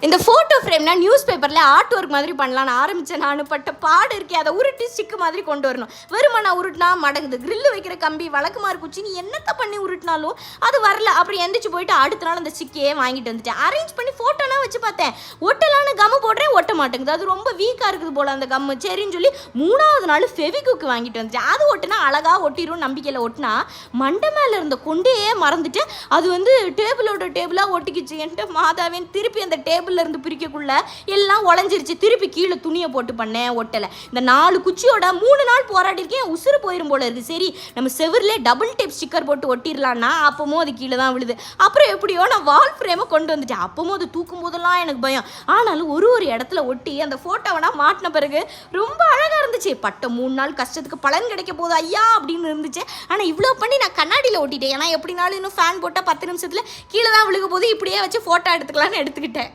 இந்த photo ஃப்ரேம்னா news பேப்பரில் art work மாதிரி பண்ணலான்னு ஆரம்பித்தேன். நான் பட்ட பாடு இருக்கே, அதை உருட்டி ஸ்டிக்கு மாதிரி கொண்டு வரணும். வெறுமா நான் உருட்டினா மடங்குது. கிரில்லு வைக்கிற கம்பி, வழக்குமாறு குச்சி, நீ என்னத்தை பண்ணி உருட்டினாலும் அது வரல. அப்புறம் எந்திரிச்சு போயிட்டு அடுத்த நாள் அந்த ஸ்டிக்கையே வாங்கிட்டு வந்துட்டேன். அரேஞ்ச் பண்ணி ஃபோட்டோலாம் வச்சு பார்த்தேன். ஒட்டலான்னு கம்மு போடுறேன், ஒட்ட மாட்டேங்குது. அது ரொம்ப வீக்காக இருக்குது போல் அந்த கம்மு. சரின்னு சொல்லி 3வது நாள் ஃபெவிகுக்கு வாங்கிட்டு வந்துட்டேன். அது ஒட்டினா அழகாக ஒட்டிடும் நம்பிக்கையில் ஒட்டினா மண்டை மேலே இருந்த கொண்டையே மறந்துட்டு அது வந்து டேபிளாக ஒட்டிக்கிச்சு. என்கிட்ட மாதாவேன் திருப்பி அந்த டேபிள்ல இருந்து பிரிக்கக்குள்ள எல்லாம் உடஞ்சிருச்சு. திருப்பி கீழே துணியை போட்டு பண்ணேன், ஒட்டலை. இந்த 4 குச்சியோட 3 நாள் போராட்டிருக்கேன். உசுறு போயிடும் போல இருக்குது. சரி நம்ம செவரில் டபுள் டேப் ஸ்டிக்கர் போட்டு ஒட்டிடலான்னா அப்பவும் அது கீழே தான் விழுது. அப்புறம் எப்படியோ நான் வால் ஃப்ரேமை கொண்டு வந்துட்டேன். அப்பவும் அது தூக்கும் போதெல்லாம் எனக்கு பயம். ஆனாலும் ஒரு இடத்துல ஒட்டி அந்த ஃபோட்டோவை மாட்டின பிறகு ரொம்ப அழகாக இருந்துச்சு. பட்ட 3 நாள் கஷ்டத்துக்கு பலன் கிடைக்க போகுது ஐயா அப்படின்னு இருந்துச்சு. ஆனால் இவ்வளோ பண்ணி நான் கண்ணாடியில் ஒட்டிட்டேன். ஏன்னா எப்படினாலும் இன்னும் ஃபேன் போட்டால் 10 நிமிஷத்தில் கீழே தான் விழுக போது, இப்படியே வச்சு ஃபோட்டோ எடுத்துக்கலான்னு எடுத்துக்கிட்டேன்.